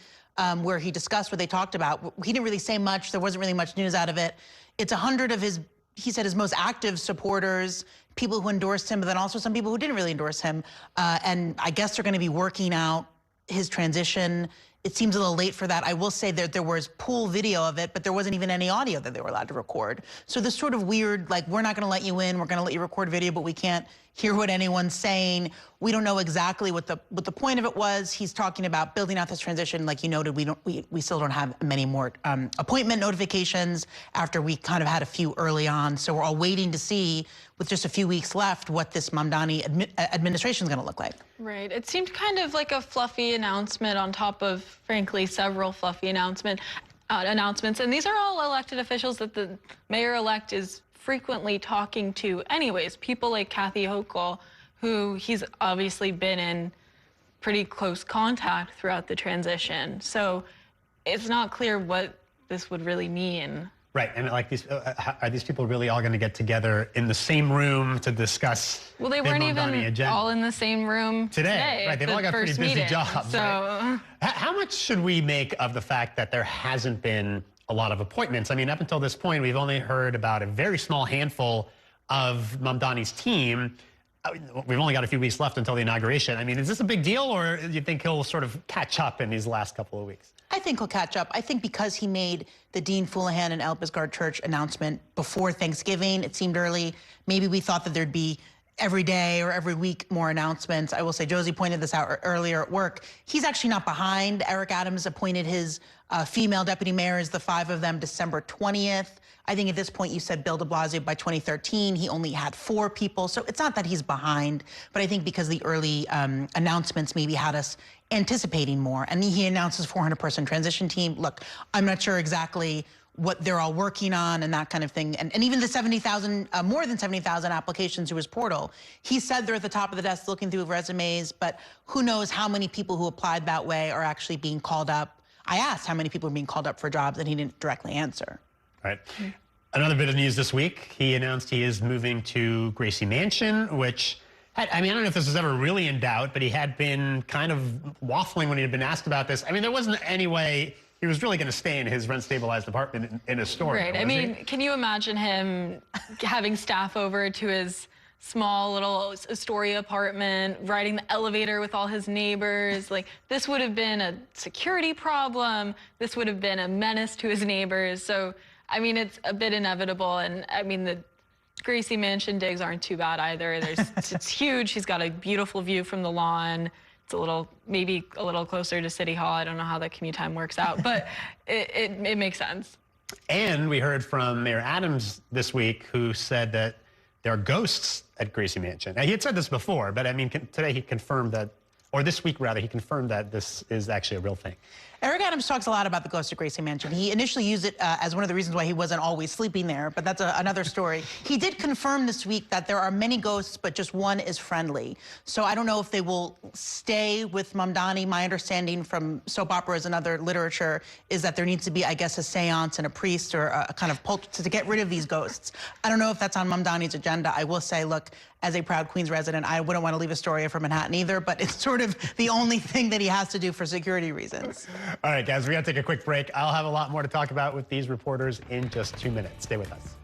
where he discussed what they talked about. He didn't really say much. There wasn't really much news out of it. It's 100 of his, he said, his most active supporters, people who endorsed him, but then also some people who didn't really endorse him. And I guess they're going to be working out his transition. It seems a little late for that. I will say that there was pool video of it, but there wasn't even any audio that they were allowed to record. So this sort of weird, like, we're not going to let you in, we're going to let you record video, but we can't hear what anyone's saying. We don't know exactly what the point of it was. He's talking about building out this transition. Like you noted, we still don't have many more appointment notifications after we kind of had a few early on. So we're all waiting to see, with just a few weeks left, what this Mamdani administration is going to look like. Right. It seemed kind of like a fluffy announcement on top of, frankly, several fluffy announcements. And these are all elected officials that the mayor-elect is frequently talking to anyways. People like Kathy Hochul, who he's obviously been in pretty close contact throughout the transition. So it's not clear what this would really mean. Right, and like these, are these people really all going to get together in the same room to discuss? Well, they weren't even all in the same room today. Right, they've all got pretty busy jobs. So, right? How much should we make of the fact that there hasn't been a lot of appointments? I mean, up until this point, we've only heard about a very small handful of Mamdani's team. We've only got a few weeks left until the inauguration. I mean, is this a big deal, or do you think he'll sort of catch up in these last couple of weeks? I think he'll catch up. I think because he made the Dean Foolahan and Elpisgard Church announcement before Thanksgiving, it seemed early. Maybe we thought that there'd be every day or every week more announcements. I will say, Josie pointed this out earlier at work. He's actually not behind. Eric Adams appointed his female deputy mayors, the 5 of them, December 20th. I think at this point you said Bill de Blasio by 2013, he only had 4 people. So it's not that he's behind, but I think because the early announcements maybe had us anticipating more. And he announced his 400-person transition team. Look, I'm not sure exactly what they're all working on and that kind of thing. And even the 70,000, more than 70,000 applications to his portal, he said they're at the top of the desk looking through resumes, but who knows how many people who applied that way are actually being called up. I asked how many people are being called up for jobs, and he didn't directly answer. All right. Another bit of news this week, he announced he is moving to Gracie Mansion, which, I mean, I don't know if this was ever really in doubt, but he had been kind of waffling when he had been asked about this. I mean, there wasn't any way he was really going to stay in his rent-stabilized apartment in Astoria. Right. I mean, can you imagine him having staff over to his small little Astoria apartment, riding the elevator with all his neighbors? Like, this would have been a security problem. This would have been a menace to his neighbors. So, I mean, it's a bit inevitable. And I mean, the Gracie Mansion digs aren't too bad either. It's huge. He's got a beautiful view from the lawn. It's a little, maybe a little closer to City Hall. I don't know how that commute time works out, but it makes sense. And we heard from Mayor Adams this week, who said that there are ghosts at Gracie Mansion. Now, he had said this before, but I mean, today he confirmed that, or this week rather, he confirmed that this is actually a real thing. Eric Adams talks a lot about the ghost of Gracie Mansion. He initially used it as one of the reasons why he wasn't always sleeping there, but that's another story. He did confirm this week that there are many ghosts, but just one is friendly. So I don't know if they will stay with Mamdani. My understanding from soap operas and other literature is that there needs to be, I guess, a seance and a priest or a kind of to get rid of these ghosts. I don't know if that's on Mamdani's agenda. I will say, look, as a proud Queens resident, I wouldn't want to leave Astoria for Manhattan either, but it's sort of the only thing that he has to do for security reasons. All right, guys, we got to take a quick break. I'll have a lot more to talk about with these reporters in just 2 minutes. Stay with us.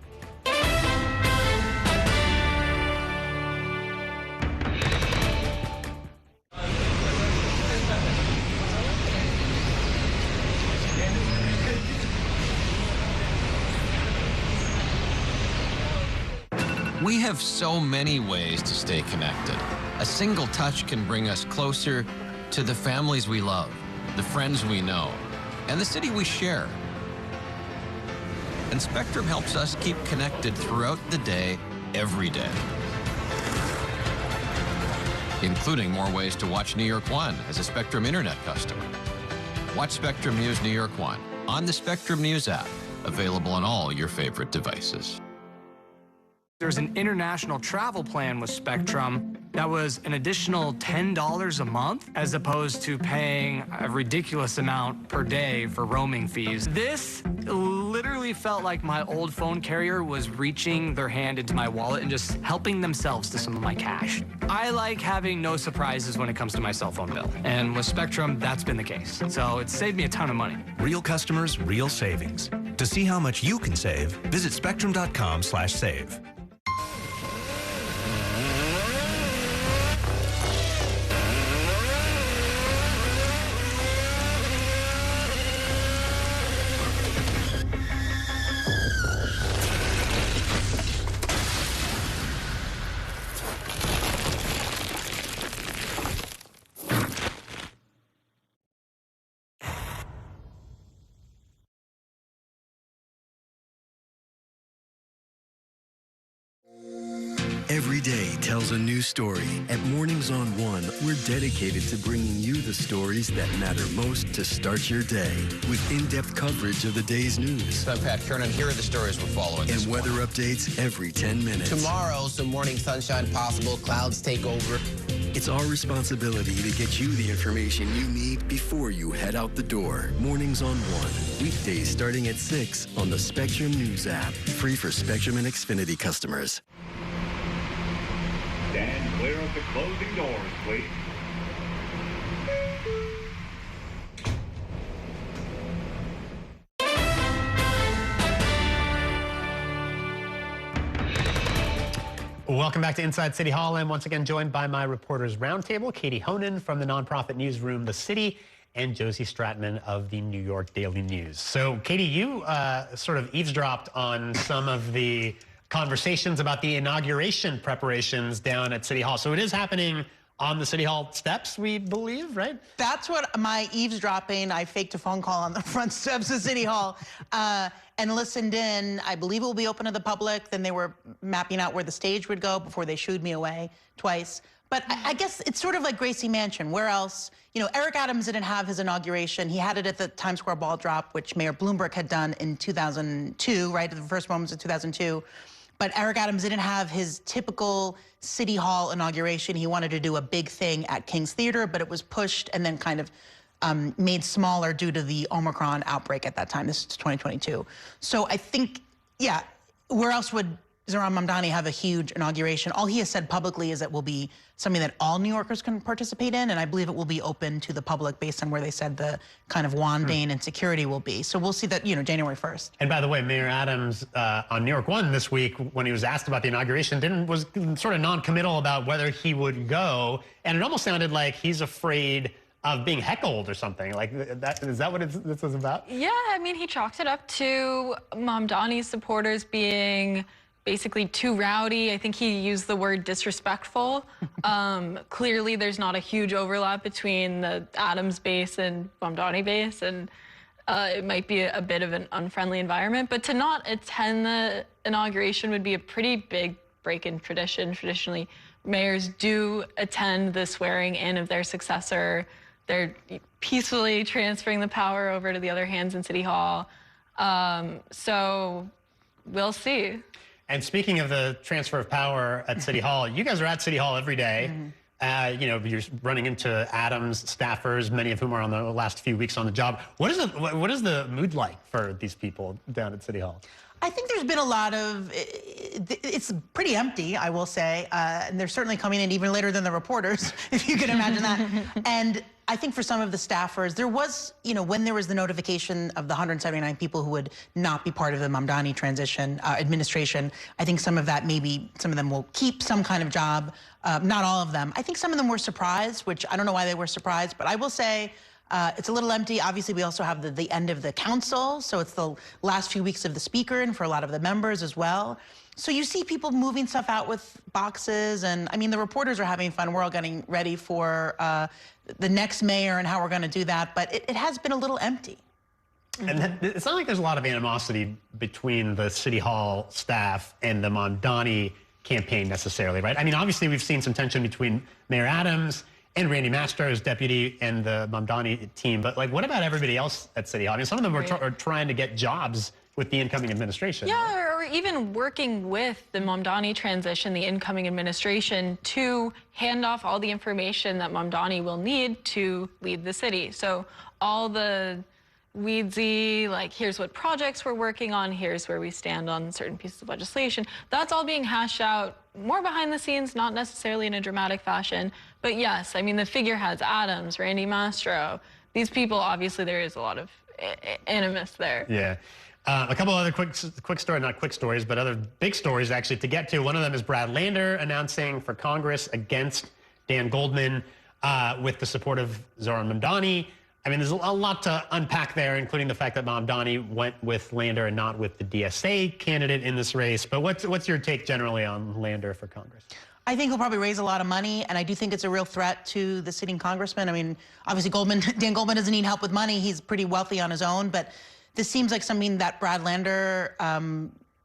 We have so many ways to stay connected. A single touch can bring us closer to the families we love, the friends we know, and the city we share. And Spectrum helps us keep connected throughout the day, every day. Including more ways to watch New York One as a Spectrum Internet customer. Watch Spectrum News New York One on the Spectrum News app, available on all your favorite devices. There's an international travel plan with Spectrum that was an additional $10 a month, as opposed to paying a ridiculous amount per day for roaming fees. This literally felt like my old phone carrier was reaching their hand into my wallet and just helping themselves to some of my cash. I like having no surprises when it comes to my cell phone bill. And with Spectrum, that's been the case. So it's saved me a ton of money. Real customers, real savings. To see how much you can save, visit spectrum.com/save. Every day tells a new story. At Mornings on One, we're dedicated to bringing you the stories that matter most to start your day. With in-depth coverage of the day's news. I'm Pat Kernan. Here are the stories we're following. And weather updates every 10 minutes. Tomorrow, some morning sunshine possible. Clouds take over. It's our responsibility to get you the information you need before you head out the door. Mornings on One. Weekdays starting at 6 on the Spectrum News app. Free for Spectrum and Xfinity customers. Stand clear of the closing doors, please. Welcome back to Inside City Hall. I'm once again joined by my Reporters Roundtable, Katie Honan from the nonprofit newsroom The City, and Josie Stratman of the New York Daily News. So, Katie, you sort of eavesdropped on some of the conversations about the inauguration preparations down at City Hall. So it is happening on the City Hall steps, we believe, right? That's what my eavesdropping. I faked a phone call on the front steps of City Hall and listened in. I believe it will be open to the public. Then they were mapping out where the stage would go before they shooed me away twice. But I guess it's sort of like Gracie Mansion. Where else? You know, Eric Adams didn't have his inauguration. He had it at the Times Square ball drop, which Mayor Bloomberg had done in 2002, right? The first moments of 2002. But Eric Adams didn't have his typical City Hall inauguration. He wanted to do a big thing at King's Theater, but it was pushed and then kind of made smaller due to the Omicron outbreak at that time. This is 2022. So I think, yeah, where else would Zohran Mamdani have a huge inauguration? All he has said publicly is that will be something that all New Yorkers can participate in, and I believe it will be open to the public based on where they said the kind of wanding and security will be. So we'll see that, you know, January 1st. And by the way, Mayor Adams on New York One this week, when he was asked about the inauguration, was sort of non-committal about whether he would go, and it almost sounded like he's afraid of being heckled or something. Like, is that what this was about? Yeah, I mean, he chalked it up to Mamdani's supporters being basically too rowdy. I think he used the word disrespectful. Clearly, there's not a huge overlap between the Adams base and Mamdani base, and it might be a bit of an unfriendly environment. But to not attend the inauguration would be a pretty big break in tradition. Traditionally, mayors do attend the swearing in of their successor. They're peacefully transferring the power over to the other hands in City Hall. So we'll see. And speaking of the transfer of power at City Hall, you guys are at City Hall every day. You know, you're running into Adams staffers, many of whom are on the last few weeks on the job. What is the mood like for these people down at City Hall? I think there's been a lot of, it's pretty empty, I will say, and they're certainly coming in even later than the reporters, if you can imagine that. And I think for some of the staffers, there was, you know, when there was the notification of the 179 people who would not be part of the Mamdani transition administration, I think some of that, maybe some of them will keep some kind of job, not all of them. I think some of them were surprised, which I don't know why they were surprised, but I will say, it's a little empty. Obviously, we also have the end of the council, so it's the last few weeks of the speaker and for a lot of the members as well. So you see people moving stuff out with boxes, and I mean, the reporters are having fun. We're all getting ready for the next mayor and how we're going to do that, but it has been a little empty. And it's not like there's a lot of animosity between the City Hall staff and the Mamdani campaign necessarily, right? I mean, obviously, we've seen some tension between Mayor Adams and Randy Mastro's deputy and the Mamdani team, but like, what about everybody else at City Hall? I mean, some of them are trying to get jobs with the incoming administration. Yeah, or even working with the Mamdani transition, the incoming administration, to hand off all the information that Mamdani will need to lead the city. So all the weedsy, like, here's what projects we're working on, here's where we stand on certain pieces of legislation, that's all being hashed out more behind the scenes, not necessarily in a dramatic fashion. But yes, I mean, the figureheads, Adams, Randy Mastro, these people, obviously there is a lot of animus there. Yeah. A couple other quick stories, not quick stories, but other big stories actually to get to. One of them is Brad Lander announcing for Congress against Dan Goldman with the support of Zohran Mamdani. I mean, there's a lot to unpack there, including the fact that Mamdani went with Lander and not with the DSA candidate in this race. But what's your take generally on Lander for Congress? I think he'll probably raise a lot of money, and I do think it's a real threat to the sitting congressman. I mean, obviously Dan Goldman doesn't need help with money. He's pretty wealthy on his own, but this seems like something that Brad Lander,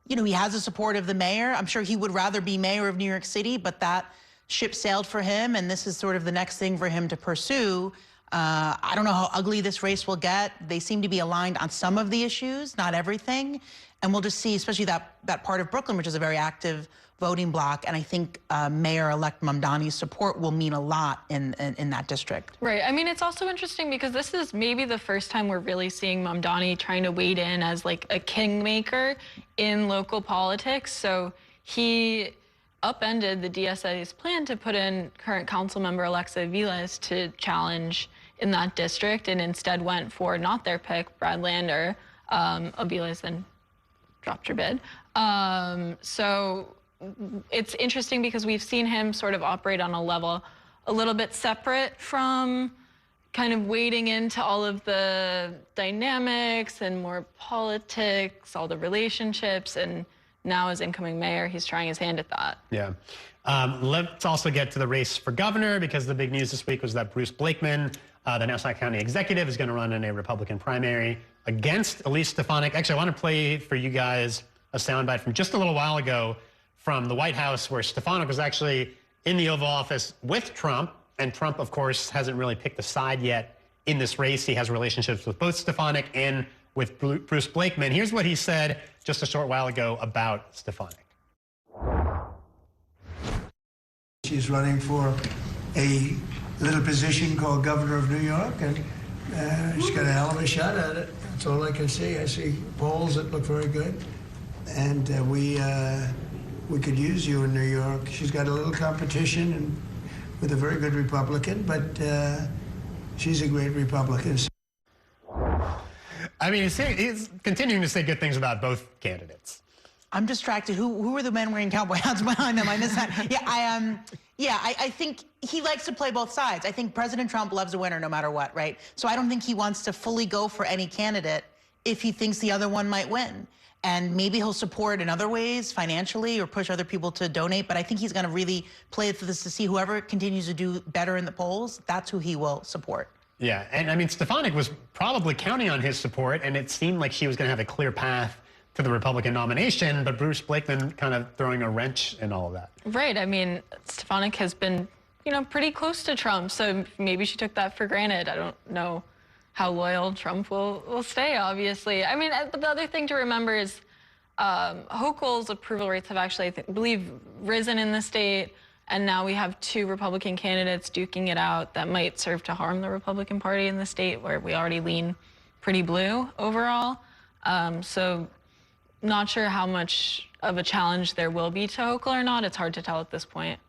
you know, he has the support of the mayor. I'm sure he would rather be mayor of New York City, but that ship sailed for him, and this is sort of the next thing for him to pursue. I don't know how ugly this race will get. They seem to be aligned on some of the issues, not everything. And we'll just see, especially that part of Brooklyn, which is a very active voting bloc. And I think Mayor-elect Mamdani's support will mean a lot in that district. Right. I mean, it's also interesting because this is maybe the first time we're really seeing Mamdani trying to wade in as like a kingmaker in local politics. So he upended the DSA's plan to put in current council member Alexa Aviles to challenge in that district, and instead went for not their pick, Brad Lander. Aviles then dropped her bid. So it's interesting because we've seen him sort of operate on a level a little bit separate from kind of wading into all of the dynamics and more politics, all the relationships, and now as incoming mayor, he's trying his hand at that. Yeah. Let's also get to the race for governor, because the big news this week was that Bruce Blakeman, the Nassau County executive, is going to run in a Republican primary against Elise Stefanik. Actually, I want to play for you guys a soundbite from just a little while ago from the White House, where Stefanik was actually in the Oval Office with Trump. And Trump, of course, hasn't really picked a side yet in this race. He has relationships with both Stefanik and with Bruce Blakeman. Here's what he said just a short while ago about Stefanik. She's running for a little position called governor of New York, and she's got a hell of a shot at it. That's all I can see. I see polls that look very good, and we could use you in New York. She's got a little competition and with a very good Republican, but she's a great Republican. I mean, he's continuing to say good things about both candidates. I'm distracted. Who are the men wearing cowboy hats behind them? I missed that. Yeah, I think he likes to play both sides. I think President Trump loves a winner no matter what, right? So I don't think he wants to fully go for any candidate if he thinks the other one might win. And maybe he'll support in other ways, financially, or push other people to donate. But I think he's going to really play for this to see whoever continues to do better in the polls, that's who he will support. Yeah, and I mean, Stefanik was probably counting on his support, and it seemed like she was going to have a clear path to the Republican nomination, but Bruce Blakeman kind of throwing a wrench in all of that. Right. I mean, Stefanik has been, pretty close to Trump, so maybe she took that for granted. I don't know how loyal Trump will stay, obviously. I mean, the other thing to remember is Hochul's approval rates have actually, I believe, risen in the state, and now we have 2 Republican candidates duking it out that might serve to harm the Republican Party in the state, where we already lean pretty blue overall. So not sure how much of a challenge there will be to Hochul or not. It's hard to tell at this point.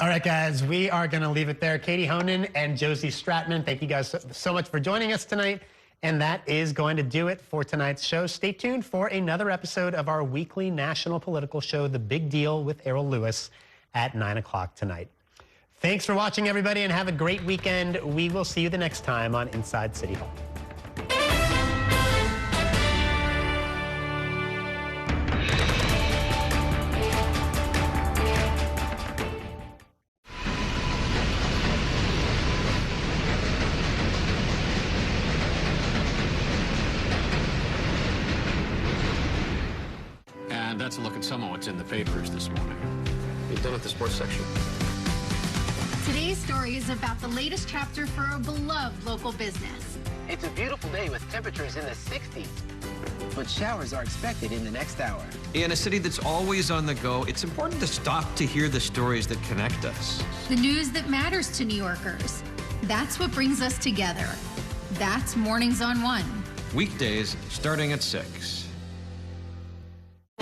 All right, guys, we are going to leave it there. Katie Honan and Josie Stratman, thank you guys so much for joining us tonight. And that is going to do it for tonight's show. Stay tuned for another episode of our weekly national political show, The Big Deal with Errol Lewis, at 9 o'clock tonight. Thanks for watching, everybody, and have a great weekend. We will see you the next time on Inside City Hall. And that's a look at some of what's in the papers this morning. You've done with the sports section. Today's story is about the latest chapter for a beloved local business. It's a beautiful day with temperatures in the 60s, but showers are expected in the next hour. In a city that's always on the go, it's important to stop to hear the stories that connect us. The news that matters to New Yorkers. That's what brings us together. That's Mornings on One. Weekdays starting at 6.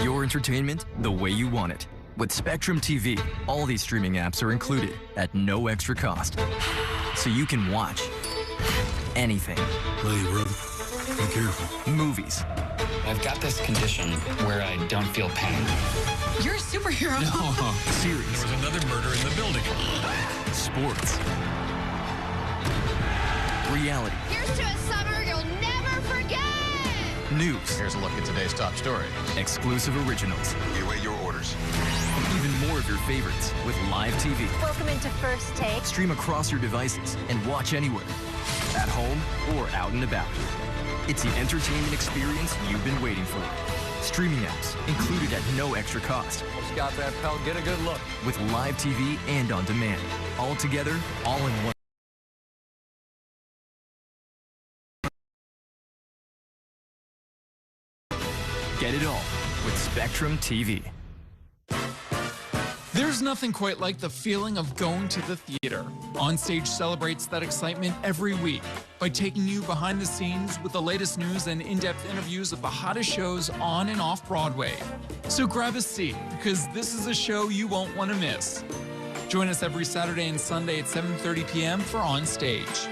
Your entertainment the way you want it. With Spectrum TV, all these streaming apps are included at no extra cost. So you can watch anything. Hey, brother. Be careful. Movies. I've got this condition where I don't feel pain. You're a superhero. No. Series. There was another murder in the building. Sports. Reality. Here's to a summer you'll never forget. News. Here's a look at today's top stories. Exclusive originals. You await your orders. Even more of your favorites with live TV. Welcome into First Take. Stream across your devices and watch anywhere. At home or out and about. It's the entertainment experience you've been waiting for. Streaming apps included at no extra cost. Just got that, pal. Get a good look. With live TV and on demand. All together, all in one. Get it all with Spectrum TV. There's nothing quite like the feeling of going to the theater. Onstage celebrates that excitement every week by taking you behind the scenes with the latest news and in-depth interviews of the hottest shows on and off Broadway. So grab a seat, because this is a show you won't want to miss. Join us every Saturday and Sunday at 7:30 p.m. for Onstage.